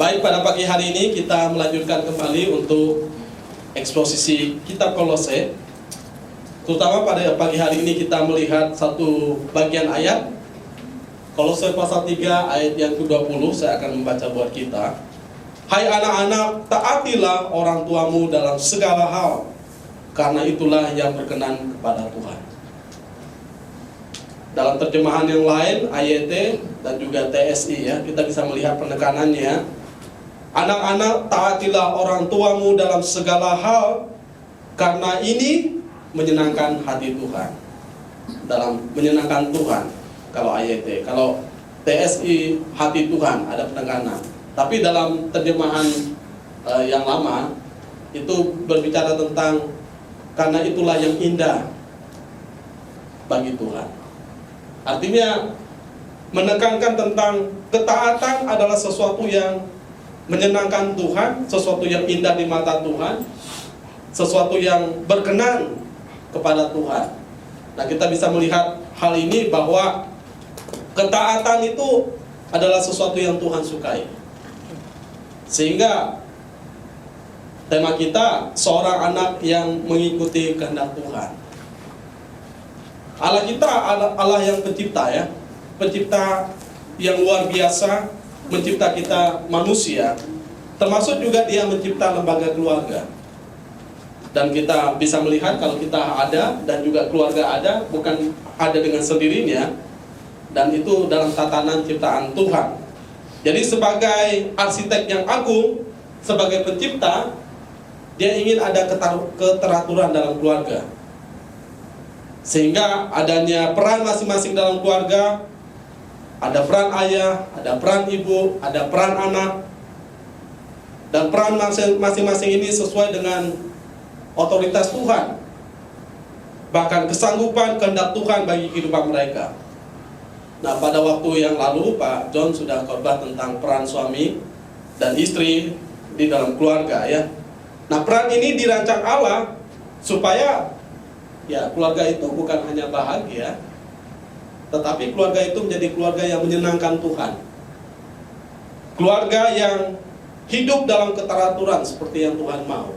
Baik, pada pagi hari ini kita melanjutkan kembali untuk eksposisi kitab Kolose. Terutama pada pagi hari ini kita melihat satu bagian ayat Kolose pasal 3 ayat yang ke-20. Saya akan membaca buat kita. Hai anak-anak, taatilah orang tuamu dalam segala hal, karena itulah yang berkenan kepada Tuhan. Dalam terjemahan yang lain, AYT dan juga TSI ya, kita bisa melihat penekanannya. Anak-anak, taatilah orang tuamu dalam segala hal, karena ini menyenangkan hati Tuhan. Dalam menyenangkan Tuhan, kalau AYT. Kalau TSI, hati Tuhan, ada penekanan. Tapi dalam terjemahan yang lama, itu berbicara tentang karena itulah yang indah bagi Tuhan. Artinya menekankan tentang ketaatan adalah sesuatu yang menyenangkan Tuhan, sesuatu yang indah di mata Tuhan, sesuatu yang berkenan kepada Tuhan. Nah, kita bisa melihat hal ini bahwa ketaatan itu adalah sesuatu yang Tuhan sukai. Sehingga tema kita seorang anak yang mengikuti kehendak Tuhan. Allah kita Allah yang pencipta ya, pencipta yang luar biasa, mencipta kita manusia, termasuk juga Dia mencipta lembaga keluarga. Dan kita bisa melihat kalau kita ada dan juga keluarga ada, bukan ada dengan sendirinya, dan itu dalam tatanan ciptaan Tuhan. Jadi sebagai arsitek yang agung, sebagai pencipta, Dia ingin ada keteraturan dalam keluarga. Sehingga adanya peran masing-masing dalam keluarga, ada peran ayah, ada peran ibu, ada peran anak. Dan peran masing-masing ini sesuai dengan otoritas Tuhan. Bahkan kesanggupan kehendak Tuhan bagi kehidupan mereka. Nah, pada waktu yang lalu Pak John sudah khotbah tentang peran suami dan istri di dalam keluarga ya. Nah, peran ini dirancang Allah supaya ya keluarga itu bukan hanya bahagia, tetapi keluarga itu menjadi keluarga yang menyenangkan Tuhan. Keluarga yang hidup dalam keteraturan seperti yang Tuhan mau.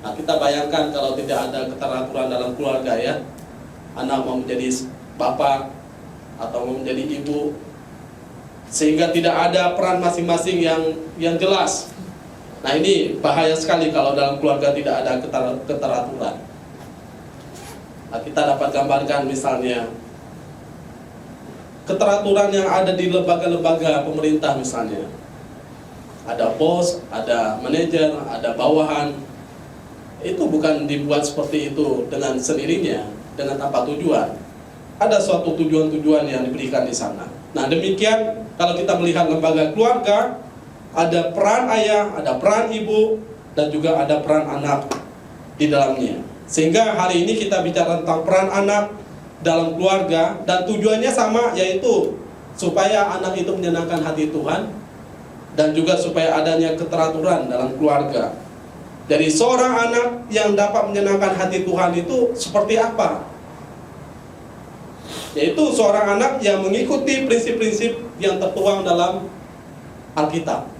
Nah, kita bayangkan kalau tidak ada keteraturan dalam keluarga ya, anak mau menjadi bapak atau mau menjadi ibu, sehingga tidak ada peran masing-masing yang jelas. Nah, ini bahaya sekali kalau dalam keluarga tidak ada keteraturan. Nah, kita dapat gambarkan misalnya keteraturan yang ada di lembaga-lembaga pemerintah misalnya. Ada bos, ada manajer, ada bawahan. Itu bukan dibuat seperti itu dengan sendirinya, dengan tanpa tujuan. Ada suatu tujuan-tujuan yang diberikan di sana. Nah, demikian kalau kita melihat lembaga keluarga, ada peran ayah, ada peran ibu, dan juga ada peran anak di dalamnya. Sehingga hari ini kita bicara tentang peran anak dalam keluarga, dan tujuannya sama, yaitu supaya anak itu menyenangkan hati Tuhan, dan juga supaya adanya keteraturan dalam keluarga. Jadi seorang anak yang dapat menyenangkan hati Tuhan itu seperti apa? Yaitu seorang anak yang mengikuti prinsip-prinsip yang tertuang dalam Alkitab.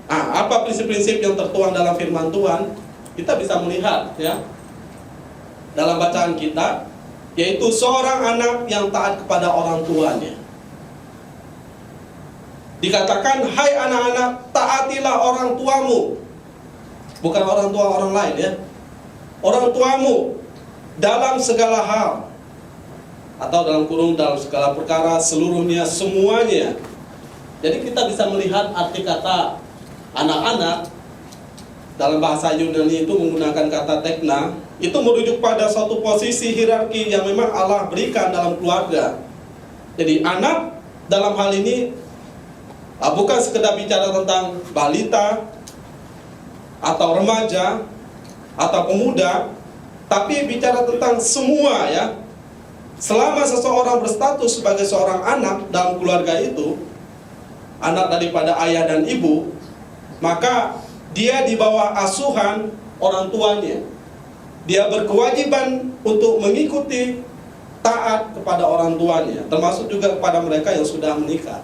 Apa prinsip-prinsip yang tertuang dalam firman Tuhan? Kita bisa melihat ya dalam bacaan kita, yaitu seorang anak yang taat kepada orang tuanya. Dikatakan, hai anak-anak, taatilah orang tuamu. Bukan orang tua orang lain ya. Orang tuamu dalam segala hal, atau dalam kurung dalam segala perkara, seluruhnya, semuanya. Jadi kita bisa melihat arti kata anak-anak dalam bahasa Yunani itu menggunakan kata tekna. Itu merujuk pada suatu posisi hierarki yang memang Allah berikan dalam keluarga. Jadi anak dalam hal ini bukan sekedar bicara tentang balita atau remaja atau pemuda, tapi bicara tentang semua ya. Selama seseorang berstatus sebagai seorang anak dalam keluarga itu, anak daripada ayah dan ibu, maka dia di bawah asuhan orang tuanya. Dia berkewajiban untuk mengikuti, taat kepada orang tuanya, termasuk juga kepada mereka yang sudah menikah.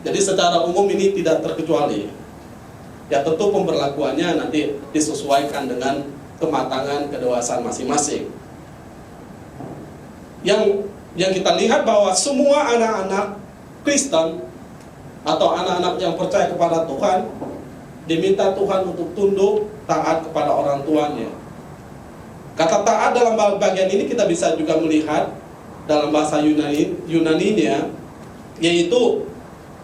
Jadi secara umum ini tidak terkecuali. Ya tentu pemberlakuannya nanti disesuaikan dengan kematangan kedewasaan masing-masing. Yang kita lihat bahwa semua anak-anak Kristen atau anak-anak yang percaya kepada Tuhan diminta Tuhan untuk tunduk taat kepada orang tuanya. Kata taat dalam bagian ini kita bisa juga melihat dalam bahasa Yunaninya, yaitu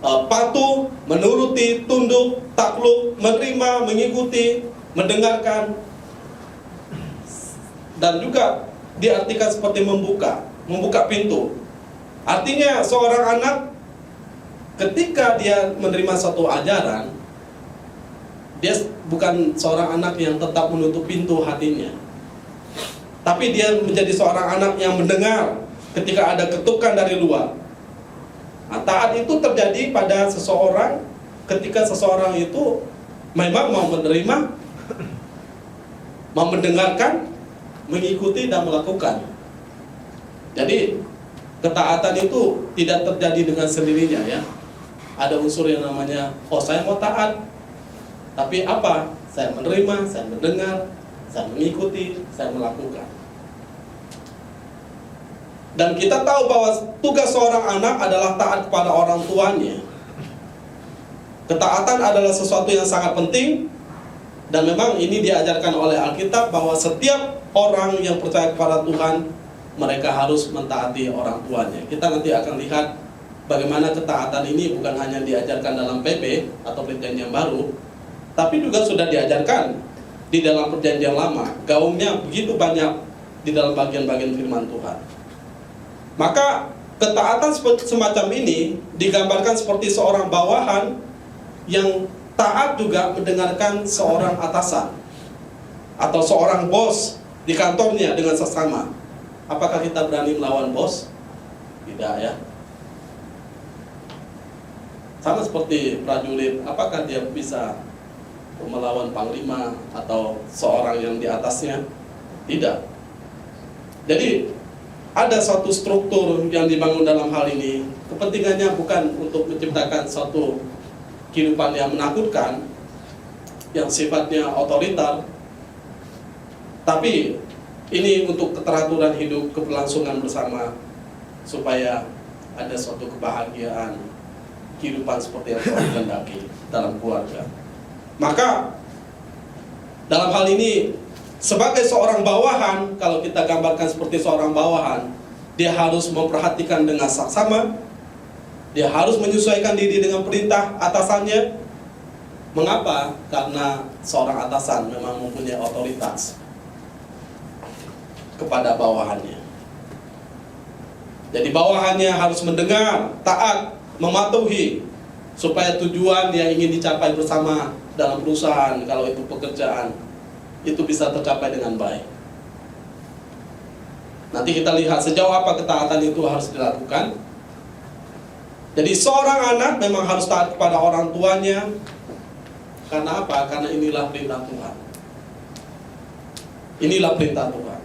patuh, menuruti, tunduk, takluk, menerima, mengikuti, mendengarkan, dan juga diartikan seperti membuka pintu. Artinya seorang anak ketika dia menerima suatu ajaran, dia bukan seorang anak yang tetap menutup pintu hatinya, tapi dia menjadi seorang anak yang mendengar ketika ada ketukan dari luar. Nah, taat itu terjadi pada seseorang ketika seseorang itu memang mau menerima, mau mendengarkan, mengikuti dan melakukan. Jadi ketaatan itu tidak terjadi dengan sendirinya ya. Ada unsur yang namanya, oh saya mau taat, tapi apa? Saya menerima, saya mendengar, saya mengikuti, saya melakukan. Dan kita tahu bahwa tugas seorang anak adalah taat kepada orang tuanya. Ketaatan adalah sesuatu yang sangat penting, dan memang ini diajarkan oleh Alkitab bahwa setiap orang yang percaya kepada Tuhan, mereka harus mentaati orang tuanya. Kita nanti akan lihat bagaimana ketaatan ini bukan hanya diajarkan dalam PP atau Perjanjian Baru, tapi juga sudah diajarkan di dalam Perjanjian Lama. Gaungnya begitu banyak di dalam bagian-bagian firman Tuhan. Maka ketaatan semacam ini digambarkan seperti seorang bawahan yang taat juga mendengarkan seorang atasan atau seorang bos di kantornya dengan sesama. Apakah kita berani melawan bos? Tidak ya. Sama seperti prajurit, apakah dia bisa melawan panglima atau seorang yang di atasnya? Tidak. Jadi ada suatu struktur yang dibangun dalam hal ini. Kepentingannya bukan untuk menciptakan suatu kehidupan yang menakutkan, yang sifatnya otoriter, tapi ini untuk keteraturan hidup, keberlangsungan bersama, supaya ada suatu kebahagiaan kehidupan seperti yang Tuhan kehendaki dalam keluarga. Maka dalam hal ini, sebagai seorang bawahan, kalau kita gambarkan seperti seorang bawahan, dia harus memperhatikan dengan saksama, dia harus menyesuaikan diri dengan perintah atasannya. Mengapa? Karena seorang atasan memang mempunyai otoritas kepada bawahannya. Jadi bawahannya harus mendengar, taat, mematuhi, supaya tujuan yang ingin dicapai bersama dalam perusahaan, kalau itu pekerjaan, itu bisa tercapai dengan baik. Nanti kita lihat sejauh apa ketaatan itu harus dilakukan. Jadi seorang anak memang harus taat kepada orang tuanya. Karena apa? Karena inilah perintah Tuhan. Inilah perintah Tuhan.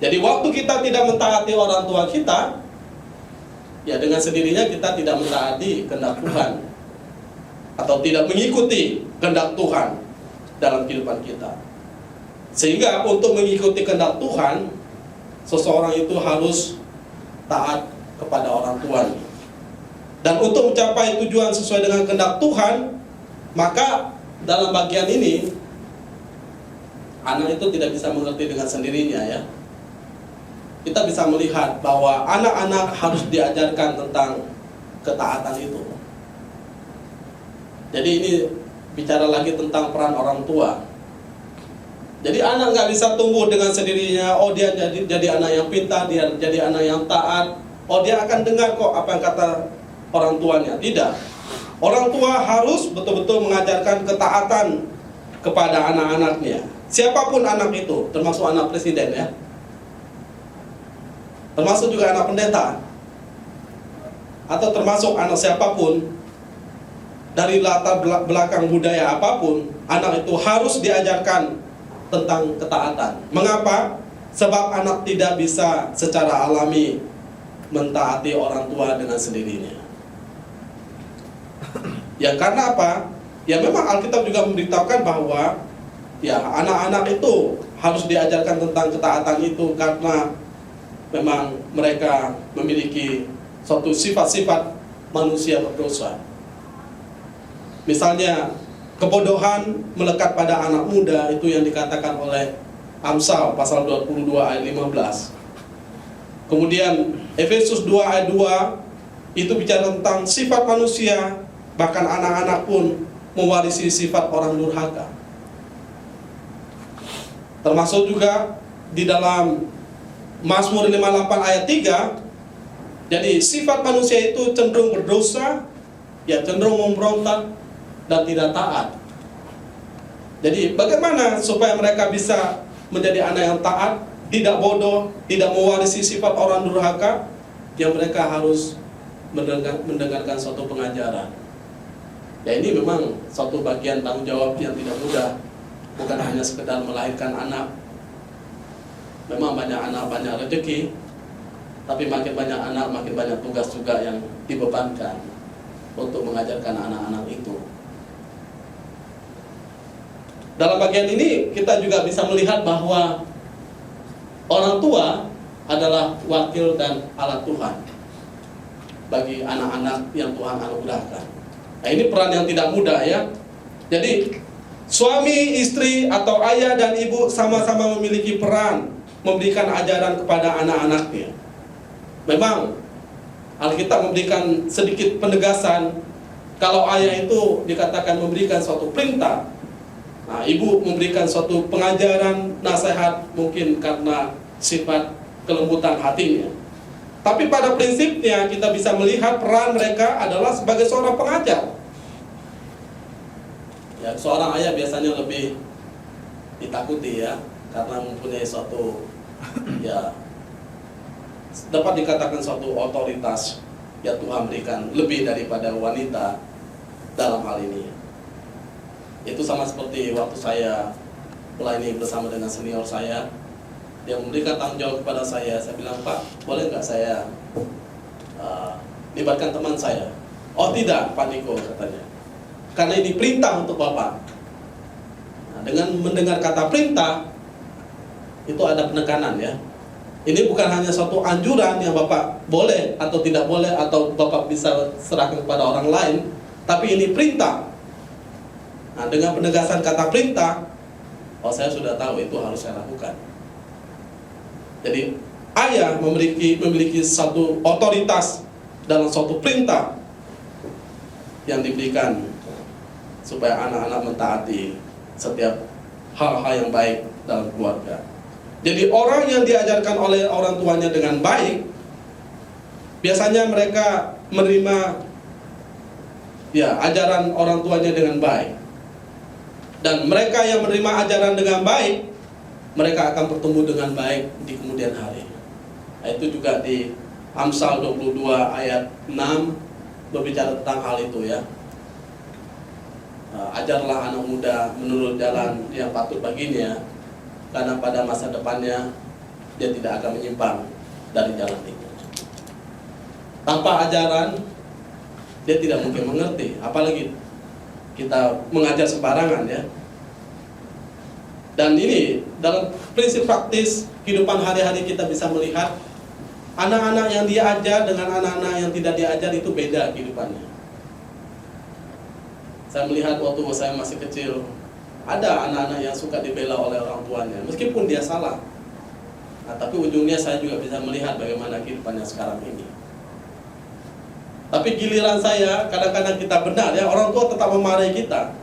Jadi waktu kita tidak mentaati orang tua kita, ya dengan sendirinya kita tidak mentaati kehendak Tuhan, atau tidak mengikuti kehendak Tuhan dalam kehidupan kita. Sehingga untuk mengikuti kehendak Tuhan, seseorang itu harus taat kepada orang tuanya. Dan untuk mencapai tujuan sesuai dengan kehendak Tuhan, maka dalam bagian ini anak itu tidak bisa mengerti dengan sendirinya ya. Kita bisa melihat bahwa anak-anak harus diajarkan tentang ketaatan itu. Jadi ini bicara lagi tentang peran orang tua. Jadi anak nggak bisa tumbuh dengan sendirinya. Oh dia jadi anak yang pintar, dia jadi anak yang taat. Oh dia akan dengar kok apa yang kata orang tuanya. Tidak. Orang tua harus betul-betul mengajarkan ketaatan kepada anak-anaknya. Siapapun anak itu, termasuk anak presiden ya. Termasuk juga anak pendeta. Atau termasuk anak siapapun, dari latar belakang budaya apapun, anak itu harus diajarkan tentang ketaatan. Mengapa? Sebab anak tidak bisa secara alami mentaati orang tua dengan sendirinya. Ya karena apa? Ya memang Alkitab juga memberitahukan bahwa ya anak-anak itu harus diajarkan tentang ketaatan itu, karena memang mereka memiliki suatu sifat-sifat manusia berdosa. Misalnya kebodohan melekat pada anak muda, itu yang dikatakan oleh Amsal pasal 22 ayat 15. Kemudian Efesus 2 ayat 2 itu bicara tentang sifat manusia, bahkan anak-anak pun mewarisi sifat orang durhaka. Termasuk juga di dalam Mazmur 58 ayat 3, jadi sifat manusia itu cenderung berdosa, ya cenderung memberontak dan tidak taat. Jadi bagaimana supaya mereka bisa menjadi anak yang taat, tidak bodoh, tidak mewarisi sifat orang durhaka? Yang mereka harus mendengarkan suatu pengajaran. Ya ini memang suatu bagian tanggung jawab yang tidak mudah. Bukan hanya sekedar melahirkan anak. Memang banyak anak, banyak rezeki, tapi makin banyak anak, makin banyak tugas juga yang dibebankan untuk mengajarkan anak-anak itu. Dalam bagian ini kita juga bisa melihat bahwa orang tua adalah wakil dan alat Tuhan bagi anak-anak yang Tuhan anugerahkan. Nah ini peran yang tidak mudah ya. Jadi suami, istri, atau ayah dan ibu sama-sama memiliki peran memberikan ajaran kepada anak-anaknya. Memang Alkitab memberikan sedikit penegasan. Kalau ayah itu dikatakan memberikan suatu perintah, nah ibu memberikan suatu pengajaran, nasihat, mungkin karena sifat kelembutan hatinya. Tapi pada prinsipnya kita bisa melihat peran mereka adalah sebagai seorang pengajar. Ya, seorang ayah biasanya lebih ditakuti ya, karena mempunyai suatu ya dapat dikatakan suatu otoritas ya Tuhan berikan lebih daripada wanita dalam hal ini. Itu sama seperti waktu saya melayani bersama dengan senior saya, dia memberikan tanggung jawab kepada saya bilang, Pak, boleh nggak saya libatkan teman saya? Oh tidak, Pak Niko, katanya. Karena ini perintah untuk Bapak. Nah, dengan mendengar kata perintah, itu ada penekanan ya. Ini bukan hanya suatu anjuran yang Bapak boleh atau tidak boleh, atau Bapak bisa serahkan kepada orang lain, tapi ini perintah. Nah, dengan penegasan kata perintah, oh saya sudah tahu itu harus saya lakukan. Jadi ayah memiliki satu otoritas dalam suatu perintah yang diberikan supaya anak-anak mentaati setiap hal-hal yang baik dalam keluarga. Jadi orang yang diajarkan oleh orang tuanya dengan baik, biasanya mereka menerima ya ajaran orang tuanya dengan baik. Dan mereka yang menerima ajaran dengan baik, mereka akan bertemu dengan baik di kemudian hari. Nah, itu juga di Amsal 22 ayat 6 berbicara tentang hal itu ya. Ajarlah anak muda menurut jalan yang patut baginya, karena pada masa depannya dia tidak akan menyimpang dari jalan itu. Tanpa ajaran dia tidak mungkin mengerti, apalagi kita mengajar sembarangan ya. Dan ini dalam prinsip praktis kehidupan hari-hari kita bisa melihat anak-anak yang diajar dengan anak-anak yang tidak diajar itu beda kehidupannya. Saya melihat waktu saya masih kecil, ada anak-anak yang suka dibela oleh orang tuanya, meskipun dia salah. Nah, tapi ujungnya saya juga bisa melihat bagaimana kehidupannya sekarang ini. Tapi giliran saya, kadang-kadang kita benar ya, orang tua tetap memarahi kita.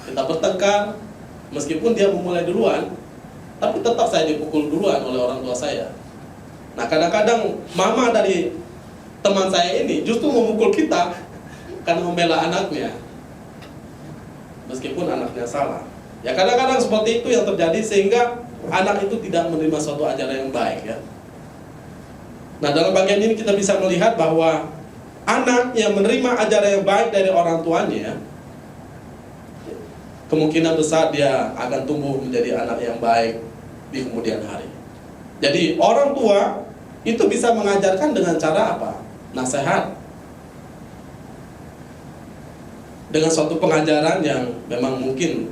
Kita bertengkar, meskipun dia memulai duluan, tapi tetap saya dipukul duluan oleh orang tua saya. Nah, kadang-kadang mama dari teman saya ini justru memukul kita karena membela anaknya, meskipun anaknya salah. Ya kadang-kadang seperti itu yang terjadi, sehingga anak itu tidak menerima suatu ajaran yang baik ya. Nah, dalam bagian ini kita bisa melihat bahwa anak yang menerima ajaran yang baik dari orang tuanya, kemungkinan besar dia akan tumbuh menjadi anak yang baik di kemudian hari. Jadi orang tua itu bisa mengajarkan dengan cara apa? Nasihat. dengan suatu pengajaran yang memang mungkin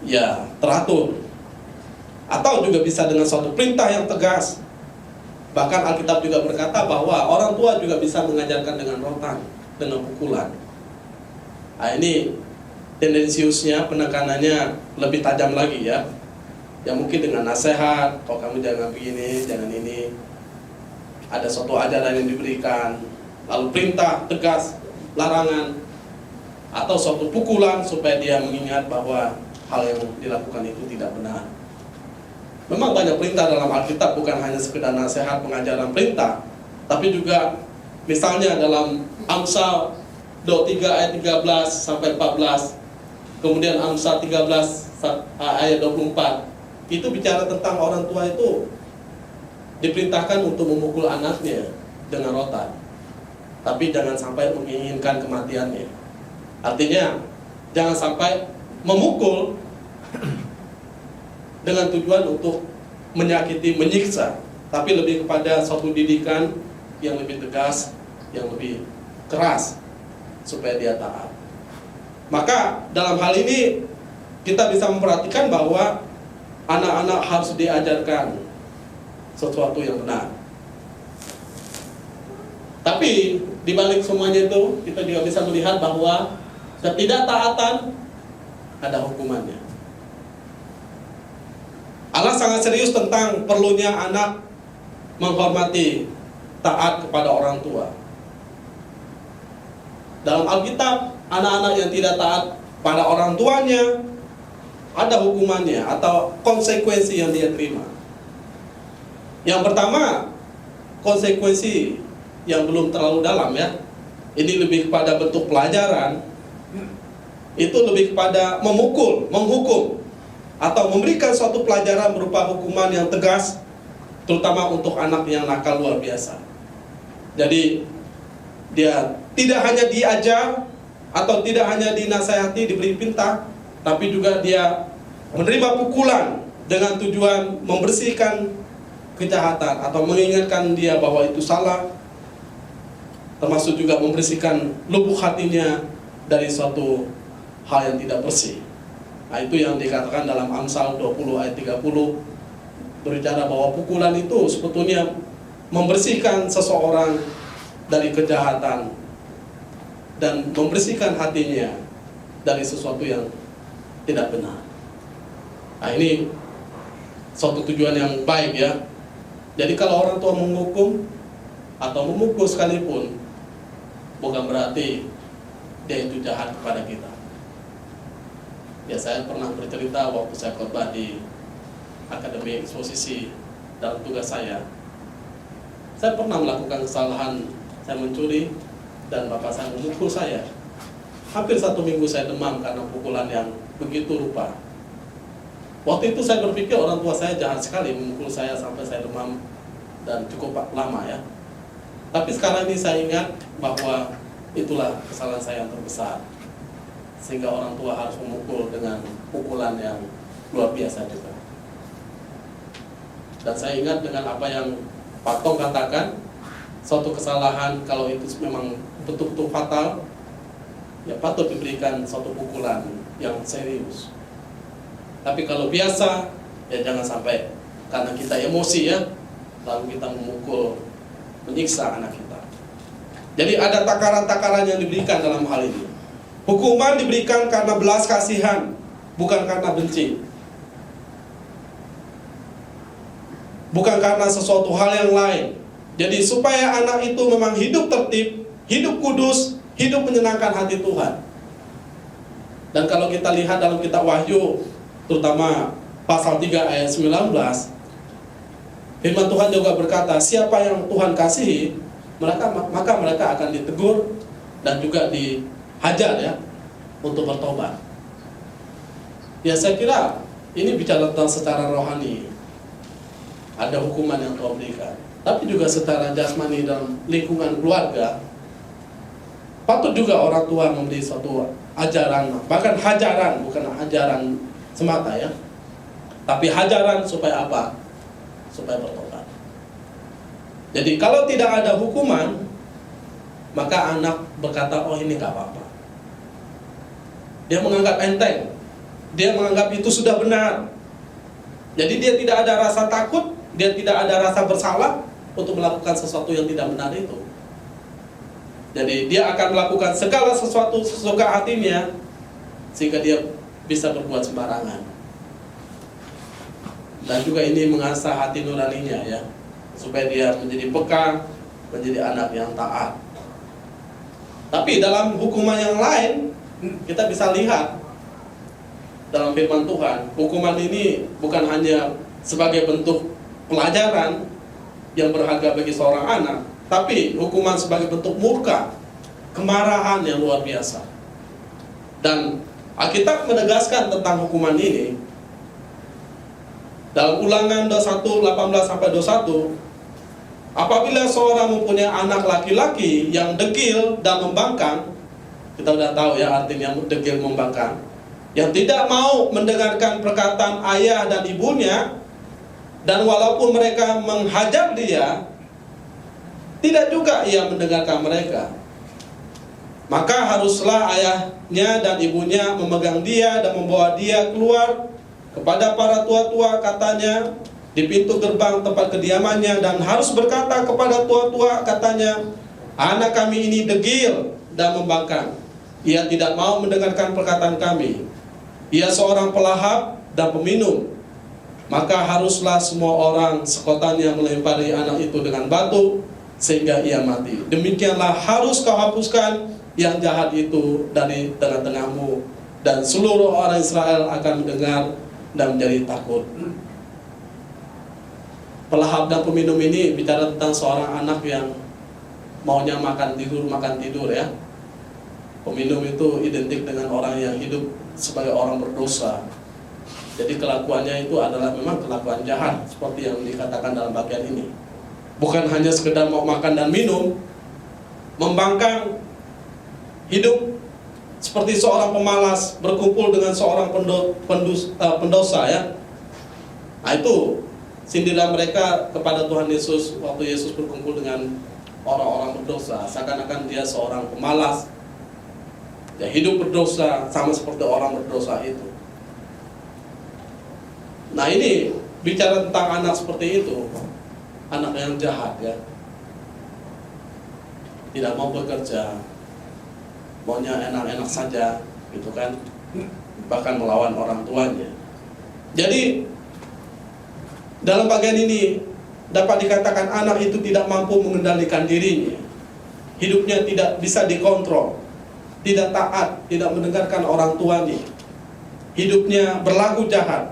ya teratur, atau juga bisa dengan suatu perintah yang tegas. Bahkan Alkitab juga berkata bahwa orang tua juga bisa mengajarkan dengan rotan, dengan pukulan. Nah, ini tendensiusnya, penekanannya lebih tajam lagi ya. Ya mungkin dengan nasihat, kalau kamu jangan begini, jangan ini. Ada suatu ajaran yang diberikan, lalu perintah tegas, larangan, atau suatu pukulan supaya dia mengingat bahwa hal yang dilakukan itu tidak benar. Memang banyak perintah dalam Alkitab, bukan hanya sekedar nasihat, pengajaran, perintah, tapi juga misalnya dalam Amsal 23 ayat 13 sampai 14, kemudian Amsal 13 ayat 24, itu bicara tentang orang tua itu diperintahkan untuk memukul anaknya dengan rotan, tapi jangan sampai menginginkan kematiannya. Artinya jangan sampai memukul dengan tujuan untuk menyakiti, menyiksa, tapi lebih kepada suatu didikan yang lebih tegas, yang lebih keras, supaya dia taat. Maka dalam hal ini kita bisa memperhatikan bahwa anak-anak harus diajarkan sesuatu yang benar. Tapi di balik semuanya itu kita juga bisa melihat bahwa ketidaktaatan ada hukumannya. Allah sangat serius tentang perlunya anak menghormati, taat kepada orang tua. Dalam Alkitab, anak-anak yang tidak taat pada orang tuanya ada hukumannya atau konsekuensi yang dia terima. Yang pertama, konsekuensi yang belum terlalu dalam ya. Ini lebih kepada bentuk pelajaran. Itu lebih kepada memukul, menghukum, atau memberikan suatu pelajaran berupa hukuman yang tegas, terutama untuk anak yang nakal luar biasa. Jadi dia tidak hanya diajar atau tidak hanya dinasihati, diberi perintah, tapi juga dia menerima pukulan dengan tujuan membersihkan kejahatan atau mengingatkan dia bahwa itu salah, termasuk juga membersihkan lubuk hatinya dari suatu hal yang tidak bersih. Nah, itu yang dikatakan dalam Amsal 20 ayat 30, berbicara bahwa pukulan itu sebetulnya membersihkan seseorang dari kejahatan dan membersihkan hatinya dari sesuatu yang tidak benar. Nah, ini suatu tujuan yang baik ya. Jadi kalau orang tua menghukum atau memukul sekalipun, bukan berarti dia itu jahat kepada kita. Ya, saya pernah bercerita waktu saya khotbah di Akademi Eksposisi dalam tugas saya. Saya pernah melakukan kesalahan, saya mencuri dan bapak saya memukul saya. Hampir 1 minggu saya demam karena pukulan yang begitu rupa. Waktu itu saya berpikir orang tua saya jahat sekali memukul saya sampai saya demam dan cukup lama ya. Tapi sekarang ini saya ingat bahwa itulah kesalahan saya yang terbesar, sehingga orang tua harus memukul dengan pukulan yang luar biasa juga. Dan saya ingat dengan apa yang Pak Tong katakan, suatu kesalahan kalau itu memang betul-betul fatal, ya patut diberikan suatu pukulan yang serius. Tapi kalau biasa, ya jangan sampai karena kita emosi ya, lalu kita memukul, menyiksa anak kita. Jadi ada takaran-takaran yang diberikan dalam hal ini. Hukuman diberikan karena belas kasihan, bukan karena benci. Bukan karena sesuatu hal yang lain. Jadi supaya anak itu memang hidup tertib, hidup kudus, hidup menyenangkan hati Tuhan. Dan kalau kita lihat dalam kitab Wahyu, terutama pasal 3 ayat 19, firman Tuhan juga berkata, siapa yang Tuhan kasihi, maka mereka akan ditegur dan juga dihajar ya, untuk bertobat. Ya, saya kira ini bicara tentang secara rohani, ada hukuman yang Tuhan berikan. Tapi juga secara jasmani dalam lingkungan keluarga, patut juga orang tua memberi suatu ajaran, bahkan hajaran, bukan ajaran semata ya, tapi hajaran supaya apa? Supaya bertobat. Jadi kalau tidak ada hukuman, maka anak berkata, oh ini gak apa-apa, Dia menganggap enteng. Dia menganggap itu sudah benar. Jadi dia tidak ada rasa takut, dia tidak ada rasa bersalah untuk melakukan sesuatu yang tidak benar itu. Jadi dia akan melakukan segala sesuatu sesuka hatinya, sehingga dia bisa berbuat sembarangan. Dan juga ini mengasah hati nuraninya ya, supaya dia menjadi peka, menjadi anak yang taat. Tapi dalam hukuman yang lain, kita bisa lihat dalam firman Tuhan, hukuman ini bukan hanya sebagai bentuk pelajaran yang berharga bagi seorang anak, tapi hukuman sebagai bentuk murka, kemarahan yang luar biasa. Dan Alkitab menegaskan tentang hukuman ini dalam Ulangan 21:18-21. Apabila seorang mempunyai anak laki-laki yang degil dan membangkang, kita sudah tahu ya artinya degil membangkang, yang tidak mau mendengarkan perkataan ayah dan ibunya, dan walaupun mereka menghajar dia, tidak juga ia mendengarkan mereka, maka haruslah ayahnya dan ibunya memegang dia dan membawa dia keluar kepada para tua-tua, katanya, di pintu gerbang tempat kediamannya, dan harus berkata kepada tua-tua, katanya, anak kami ini degil dan membangkang. Ia tidak mau mendengarkan perkataan kami. Ia seorang pelahap dan peminum. Maka haruslah semua orang sekotanya melempari anak itu dengan batu sehingga ia mati. Demikianlah harus kau hapuskan yang jahat itu dari tengah-tengahmu, dan seluruh orang Israel akan mendengar dan menjadi takut. Pelahap dan peminum ini bicara tentang seorang anak yang maunya makan tidur ya. Peminum itu identik dengan orang yang hidup sebagai orang berdosa. Jadi kelakuannya itu adalah memang kelakuan jahat, seperti yang dikatakan dalam bagian ini. Bukan hanya sekedar mau makan dan minum, membangkang, hidup seperti seorang pemalas, berkumpul dengan seorang pendosa ya. Nah itu sindiran mereka kepada Tuhan Yesus waktu Yesus berkumpul dengan orang-orang berdosa, seakan-akan dia seorang pemalas. Ya, hidup berdosa sama seperti orang berdosa itu. Nah ini bicara tentang anak seperti itu, anak yang jahat ya, tidak mau bekerja, maunya enak-enak saja, gitu kan, bahkan melawan orang tuanya. Jadi dalam bagian ini dapat dikatakan anak itu tidak mampu mengendalikan dirinya, hidupnya tidak bisa dikontrol, tidak taat, tidak mendengarkan orang tuanya, hidupnya berlaku jahat,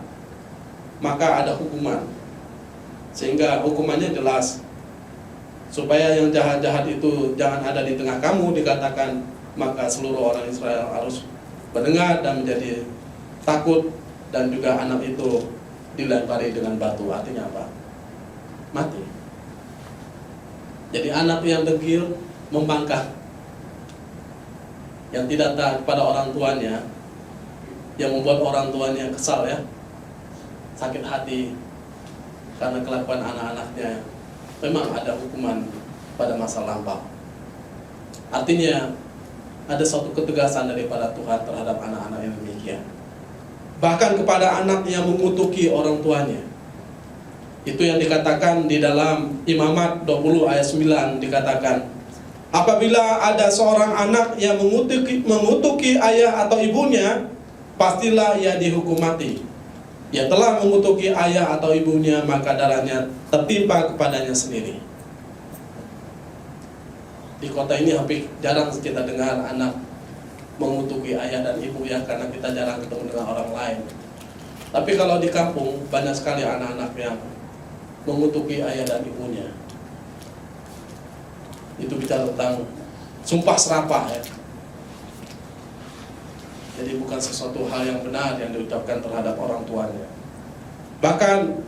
maka ada hukuman. Sehingga hukumannya jelas, supaya yang jahat-jahat itu jangan ada di tengah kamu, dikatakan, maka seluruh orang Israel harus mendengar dan menjadi takut, dan juga anak itu dilempari dengan batu. Artinya apa? Mati. Jadi anak yang degil, membangkang, yang tidak taat pada orang tuanya, yang membuat orang tuanya kesal ya, sakit hati karena kelakuan anak-anaknya, memang ada hukuman pada masa lampau. Artinya ada suatu ketegasan daripada Tuhan terhadap anak-anak yang demikian. Bahkan kepada anak yang mengutuki orang tuanya. Itu yang dikatakan di dalam Imamat 20 ayat 9, dikatakan, apabila ada seorang anak yang mengutuki ayah atau ibunya, pastilah ia dihukum mati. Ia telah mengutuki ayah atau ibunya, maka darahnya tertimpa kepadanya sendiri. Di kota ini hampir jarang kita dengar anak mengutuki ayah dan ibu ya, karena kita jarang ketemu dengan orang lain. Tapi kalau di kampung banyak sekali anak-anak yang mengutuki ayah dan ibunya. Itu bicara tentang sumpah serapah ya. Jadi bukan sesuatu hal yang benar yang diucapkan terhadap orang tuanya. Bahkan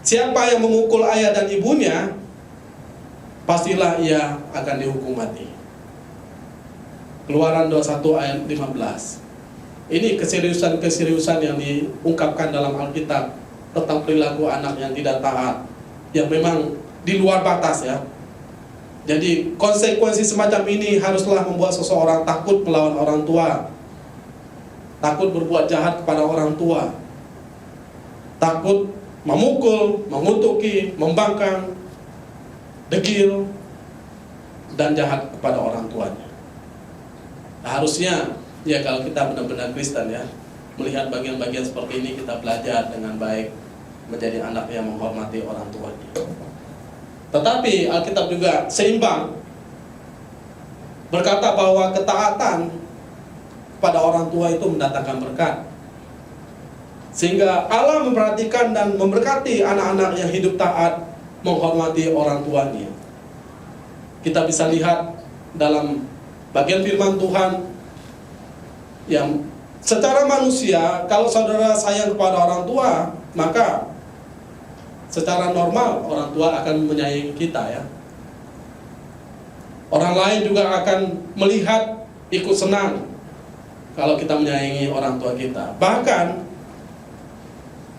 siapa yang memukul ayah dan ibunya, pastilah ia akan dihukum mati. Keluaran 21 ayat 15. Ini keseriusan yang diungkapkan dalam Alkitab tentang perilaku anak yang tidak taat, yang memang di luar batas ya. Jadi konsekuensi semacam ini haruslah membuat seseorang takut melawan orang tua. takut berbuat jahat kepada orang tua, takut memukul, mengutuki, membangkang, degil, dan jahat kepada orang tuanya. Nah, harusnya ya kalau kita benar-benar Kristen ya, melihat bagian-bagian seperti ini kita belajar dengan baik menjadi anak yang menghormati orang tuanya. Tetapi Alkitab juga seimbang berkata bahwa ketaatan pada orang tua itu mendatangkan berkat. Sehingga Allah memperhatikan dan memberkati anak-anak yang hidup taat menghormati orang tuanya. Kita bisa lihat dalam bagian firman Tuhan yang secara manusia, kalau saudara sayang kepada orang tua, maka secara normal orang tua akan menyayangi kita ya. Orang lain juga akan melihat, ikut senang kalau kita menyayangi orang tua kita. Bahkan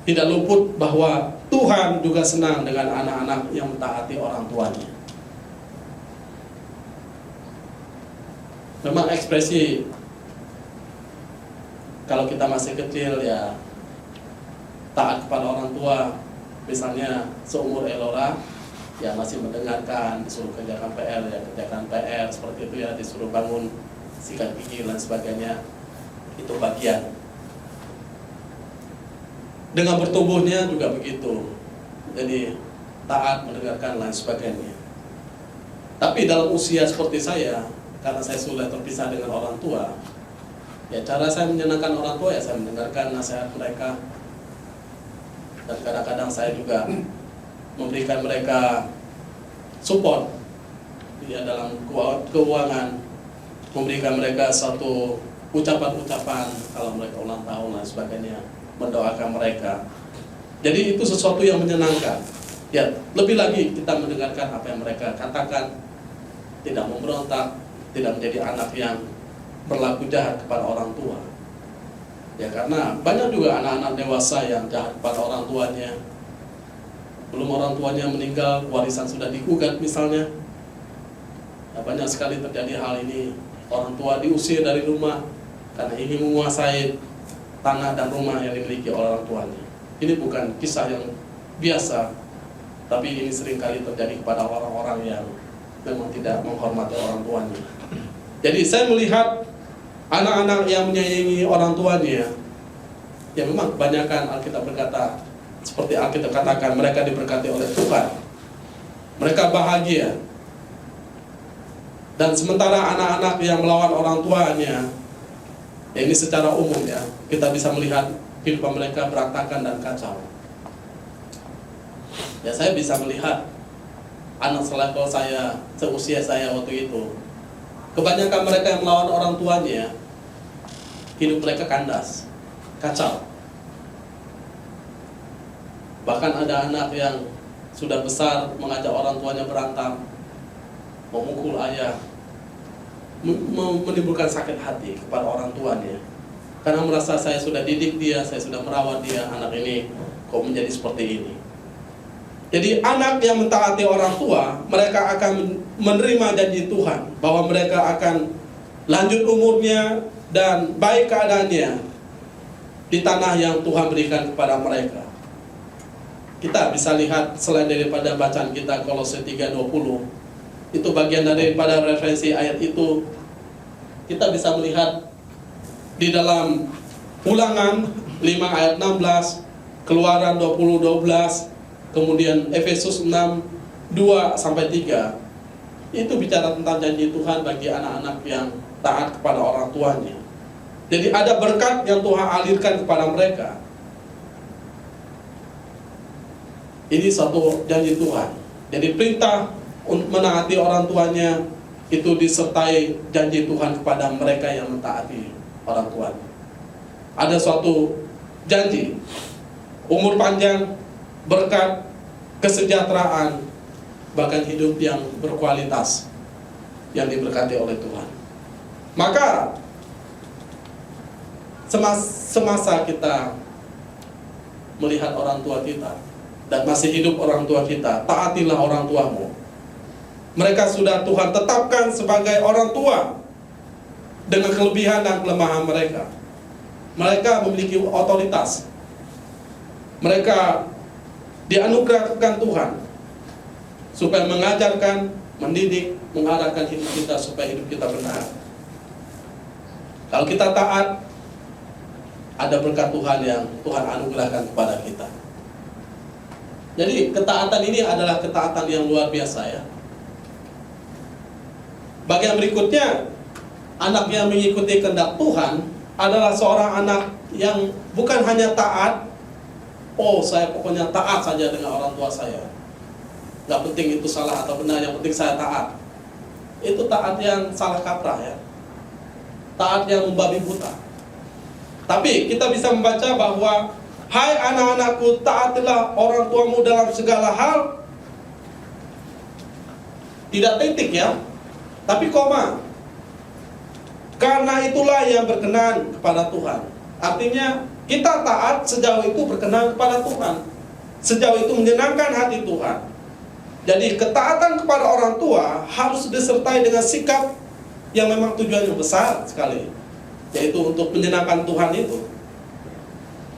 tidak luput bahwa Tuhan juga senang dengan anak-anak yang mentaati orang tuanya. Memang ekspresi kalau kita masih kecil ya taat kepada orang tua, misalnya seumur Elora ya masih mendengarkan, disuruh kerjakan PR ya kerjakan PR seperti itu ya, disuruh bangun sikat gigi dan sebagainya, itu bagian. Dengan bertumbuhnya juga begitu, jadi taat, mendengarkan lain sebagainya. Tapi dalam usia seperti saya, karena saya sudah terpisah dengan orang tua, ya cara saya menyenangkan orang tua ya saya mendengarkan nasihat mereka, dan kadang-kadang saya juga memberikan mereka support ya dalam keuangan, memberikan mereka satu ucapan-ucapan kalau mereka ulang tahun dan sebagainya, mendoakan mereka. Jadi itu sesuatu yang menyenangkan. Ya, lebih lagi kita mendengarkan apa yang mereka katakan, tidak memberontak, tidak menjadi anak yang berlaku jahat kepada orang tua. Ya, karena banyak juga anak-anak dewasa yang jahat kepada orang tuanya. Belum orang tuanya meninggal, warisan sudah digugat misalnya. Nah, banyak sekali terjadi hal ini. Orang tua diusir dari rumah karena ingin menguasai tanah dan rumah yang dimiliki oleh orang tuanya. Ini bukan kisah yang biasa, tapi ini seringkali terjadi kepada orang-orang yang memang tidak menghormati orang tuanya. Jadi saya melihat anak-anak yang menyayangi orang tuanya, ya memang kebanyakan Alkitab berkata, seperti Alkitab katakan, mereka diberkati oleh Tuhan, mereka bahagia. Dan sementara anak-anak yang melawan orang tuanya, ya ini secara umum ya, kita bisa melihat kehidupan mereka berantakan dan kacau. Ya saya bisa melihat anak selevel saya, seusia saya waktu itu, kebanyakan mereka yang melawan orang tuanya, hidup mereka kandas, kacau. Bahkan ada anak yang sudah besar mengajak orang tuanya berantem, memukul ayah, menimbulkan sakit hati kepada orang tuanya, karena merasa saya sudah didik dia, saya sudah merawat dia, anak ini kok menjadi seperti ini. Jadi anak yang mentaati orang tua, mereka akan menerima janji Tuhan bahwa mereka akan lanjut umurnya dan baik keadaannya di tanah yang Tuhan berikan kepada mereka. Kita bisa lihat selain daripada bacaan kita Kolose 3:20, itu bagian daripada referensi ayat itu. Kita bisa melihat di dalam Ulangan 5 ayat 16, Keluaran 20:12, kemudian Efesus 6:2-3. Itu bicara tentang janji Tuhan bagi anak-anak yang taat kepada orang tuanya. Jadi ada berkat yang Tuhan alirkan kepada mereka. Ini satu janji Tuhan. Jadi perintah untuk menaati orang tuanya itu disertai janji Tuhan kepada mereka yang mentaati orang tuanya. Ada suatu janji, umur panjang, berkat, kesejahteraan, bahkan hidup yang berkualitas yang diberkati oleh Tuhan. Maka semasa kita melihat orang tua kita dan masih hidup orang tua kita, taatilah orang tuamu. Mereka sudah Tuhan tetapkan sebagai orang tua dengan kelebihan dan kelemahan mereka. mereka memiliki otoritas. Mereka dianugerahkan Tuhan supaya mengajarkan, mendidik, mengarahkan hidup kita supaya hidup kita benar. Kalau kita taat, ada berkat Tuhan yang Tuhan anugerahkan kepada kita. Jadi ketaatan ini adalah ketaatan yang luar biasa ya. Bagian berikutnya, anak yang mengikuti kehendak Tuhan adalah seorang anak yang bukan hanya taat, oh saya pokoknya taat saja dengan orang tua saya, gak penting itu salah atau benar, yang penting saya taat. Itu taat yang salah kaprah ya, taat yang membabi buta. Tapi kita bisa membaca bahwa hai anak-anakku, taatilah orang tuamu dalam segala hal. Tidak titik ya, tapi koma. Karena itulah yang berkenan kepada Tuhan. Artinya kita taat sejauh itu berkenan kepada Tuhan, sejauh itu menyenangkan hati Tuhan. Jadi ketaatan kepada orang tua harus disertai dengan sikap yang memang tujuannya besar sekali, yaitu untuk menyenangkan Tuhan itu.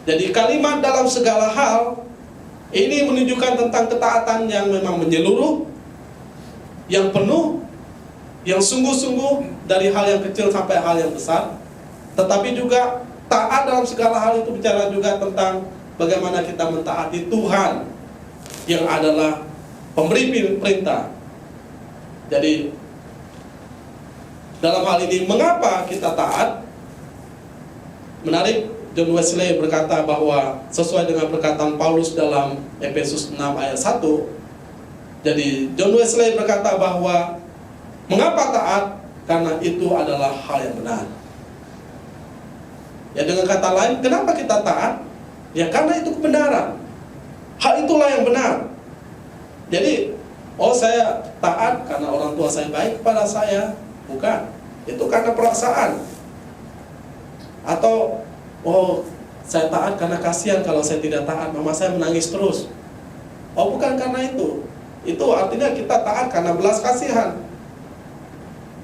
Jadi kalimat dalam segala hal ini menunjukkan tentang ketaatan yang memang menyeluruh, yang penuh, yang sungguh-sungguh dari hal yang kecil sampai hal yang besar. Tetapi juga taat dalam segala hal itu bicara juga tentang bagaimana kita mentaati Tuhan yang adalah pemberi perintah. Jadi dalam hal ini mengapa kita taat? Menarik, John Wesley berkata bahwa sesuai dengan perkataan Paulus dalam Efesus 6 ayat 1. Jadi John Wesley berkata bahwa mengapa taat? Karena itu adalah hal yang benar. Ya, dengan kata lain, kenapa kita taat? Ya karena itu kebenaran. Hal itulah yang benar. Jadi, oh saya taat karena orang tua saya baik kepada saya. Bukan. Itu karena perasaan. Atau oh saya taat karena kasihan kalau saya tidak taat, mama saya menangis terus. Oh bukan karena itu. Itu artinya kita taat karena belas kasihan.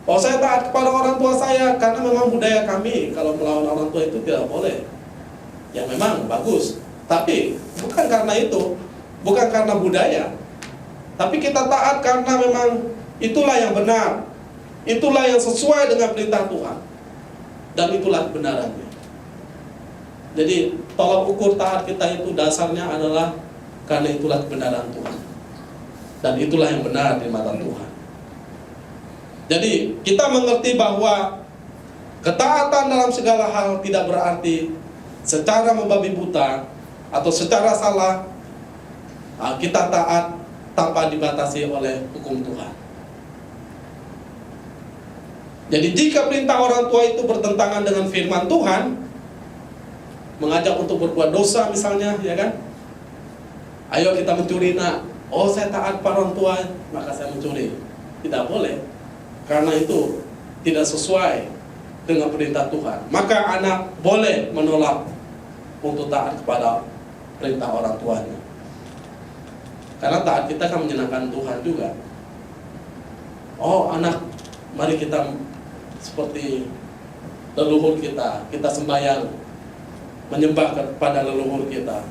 Oh saya taat kepada orang tua saya karena memang budaya kami kalau melawan orang tua itu tidak boleh. Ya memang bagus, tapi bukan karena itu, bukan karena budaya. Tapi kita taat karena memang itulah yang benar, itulah yang sesuai dengan perintah Tuhan, dan itulah kebenarannya. Jadi tolak ukur taat kita itu dasarnya adalah karena itulah kebenaran Tuhan, dan itulah yang benar di mata Tuhan. Jadi kita mengerti bahwa ketaatan dalam segala hal tidak berarti secara membabi buta atau secara salah kita taat tanpa dibatasi oleh hukum Tuhan. Jadi jika perintah orang tua itu bertentangan dengan firman Tuhan, mengajak untuk berbuat dosa misalnya, ya kan? Ayo kita mencuri nak. Oh saya taat pada orang tua, maka saya mencuri. Tidak boleh. Karena itu tidak sesuai dengan perintah Tuhan. Maka anak boleh menolak untuk taat kepada perintah orang tuanya. Karena taat kita kan menyenangkan Tuhan juga. Oh anak, mari kita seperti leluhur kita sembahyang, menyembah kepada leluhur kita.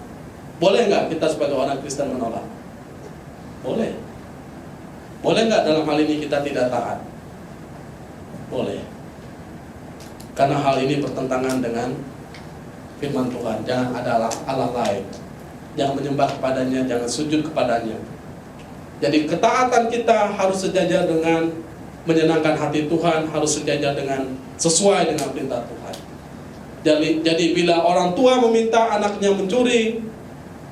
Boleh nggak kita sebagai orang Kristen menolak? Boleh. Boleh nggak dalam hal ini kita tidak taat? Boleh. Karena hal ini bertentangan dengan firman Tuhan. Jangan ada Allah lain, jangan menyembah kepadanya, jangan sujud kepadanya. Jadi ketaatan kita harus sejajar dengan menyenangkan hati Tuhan, harus sejajar dengan sesuai dengan perintah Tuhan. Jadi bila orang tua meminta anaknya mencuri,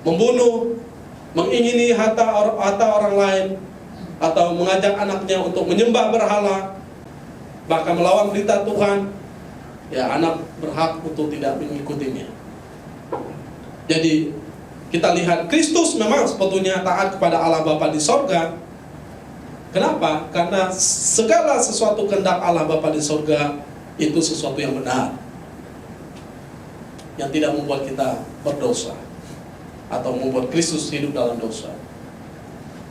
membunuh, mengingini harta orang lain, atau mengajak anaknya untuk menyembah berhala, bahkan melawan perintah Tuhan, ya anak berhak untuk tidak mengikutinya. Jadi kita lihat Kristus memang sebetulnya taat kepada Allah Bapa di sorga. Kenapa? Karena segala sesuatu kehendak Allah Bapa di sorga itu sesuatu yang benar, yang tidak membuat kita berdosa atau membuat Kristus hidup dalam dosa.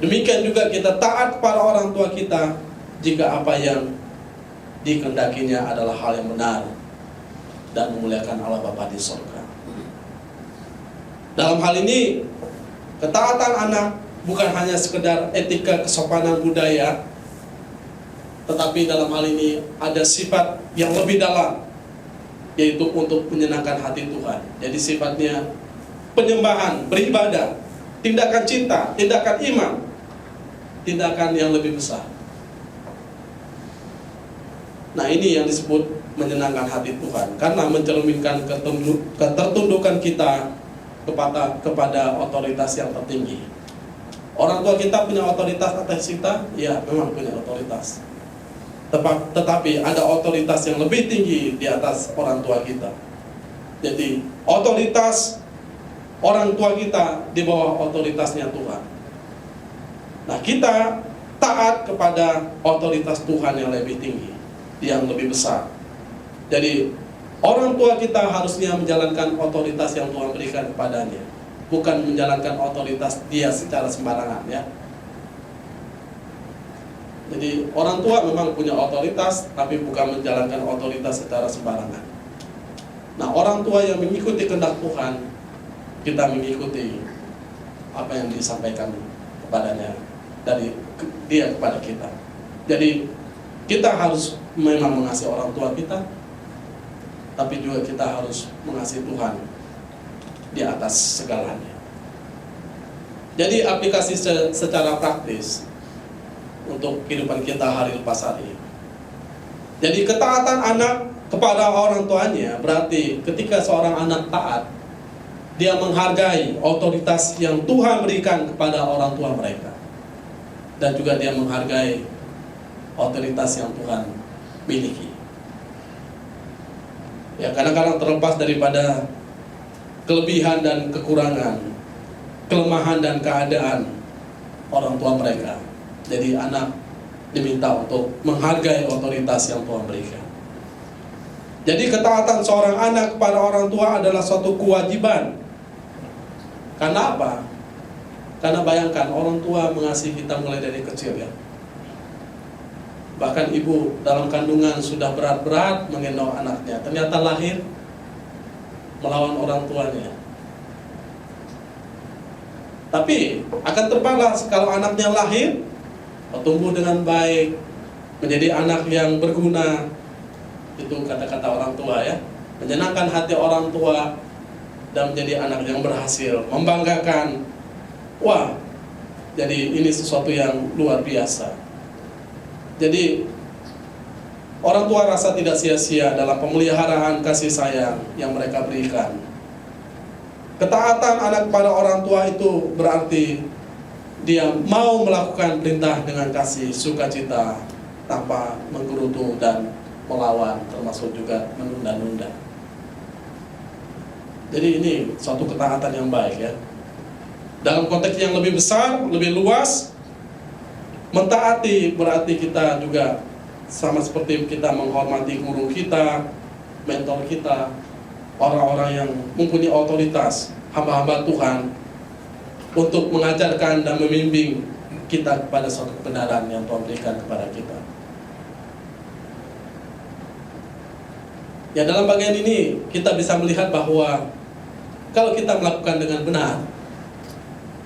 Demikian juga kita taat kepada orang tua kita jika apa yang dikehendakinya adalah hal yang benar. dan memuliakan Allah Bapa di surga. Dalam hal ini, ketaatan anak bukan hanya sekedar etika kesopanan budaya, tetapi dalam hal ini ada sifat yang lebih dalam, yaitu untuk menyenangkan hati Tuhan. Jadi sifatnya penyembahan, beribadah, tindakan cinta, tindakan iman, tindakan yang lebih besar. Nah, ini yang disebut menyenangkan hati Tuhan, karena mencerminkan ketertundukan kita kepada otoritas yang tertinggi. Orang tua kita punya otoritas atas kita, ya memang punya otoritas. Tetapi ada otoritas yang lebih tinggi di atas orang tua kita. Jadi otoritas orang tua kita di bawah otoritasnya Tuhan. Nah, kita taat kepada otoritas Tuhan yang lebih tinggi, yang lebih besar. Jadi orang tua kita harusnya menjalankan otoritas yang Tuhan berikan kepadanya, bukan menjalankan otoritas dia secara sembarangan, ya. Jadi orang tua memang punya otoritas, tapi bukan menjalankan otoritas secara sembarangan. Nah, orang tua yang mengikuti kehendak Tuhan, kita mengikuti apa yang disampaikan kepadanya dari dia kepada kita. Jadi kita harus memang mengasihi orang tua kita, tapi juga kita harus mengasihi Tuhan di atas segalanya. Jadi aplikasi secara praktis untuk kehidupan kita hari lepas hari. Jadi ketaatan anak kepada orang tuanya berarti ketika seorang anak taat, dia menghargai otoritas yang Tuhan berikan kepada orang tua mereka, dan juga dia menghargai otoritas yang Tuhan miliki. Ya, kadang-kadang terlepas daripada kelebihan dan kekurangan, kelemahan dan keadaan orang tua mereka. Jadi anak diminta untuk menghargai otoritas yang Tuhan berikan. Jadi ketaatan seorang anak kepada orang tua adalah suatu kewajiban. Karena apa? Karena bayangkan orang tua mengasihi kita mulai dari kecil, ya. Bahkan ibu dalam kandungan sudah berat-berat menggendong anaknya, ternyata lahir melawan orang tuanya. Tapi akan terbalas kalau anaknya lahir, tumbuh dengan baik, menjadi anak yang berguna. Itu kata-kata orang tua, ya. Menyenangkan hati orang tua dan menjadi anak yang berhasil, membanggakan. Wah, jadi ini sesuatu yang luar biasa. Jadi orang tua rasa tidak sia-sia dalam pemeliharaan kasih sayang yang mereka berikan. Ketaatan anak pada orang tua itu berarti dia mau melakukan perintah dengan kasih sukacita tanpa menggerutu dan melawan, termasuk juga menunda-nunda. Jadi ini suatu ketaatan yang baik, ya. Dalam konteks yang lebih besar, lebih luas, mentaati berarti kita juga sama seperti kita menghormati guru kita, mentor kita, orang-orang yang mempunyai otoritas, hamba-hamba Tuhan, untuk mengajarkan dan membimbing kita kepada suatu kebenaran yang Tuhan berikan kepada kita. Ya, dalam bagian ini kita bisa melihat bahwa kalau kita melakukan dengan benar,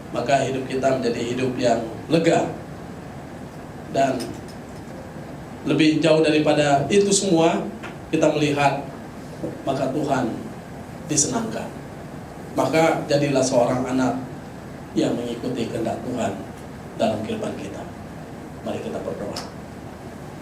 maka hidup kita menjadi hidup yang lega. Dan lebih jauh daripada itu semua, kita melihat maka Tuhan disenangkan. Maka jadilah seorang anak yang mengikuti kehendak Tuhan dalam kehidupan kita. Mari kita berdoa.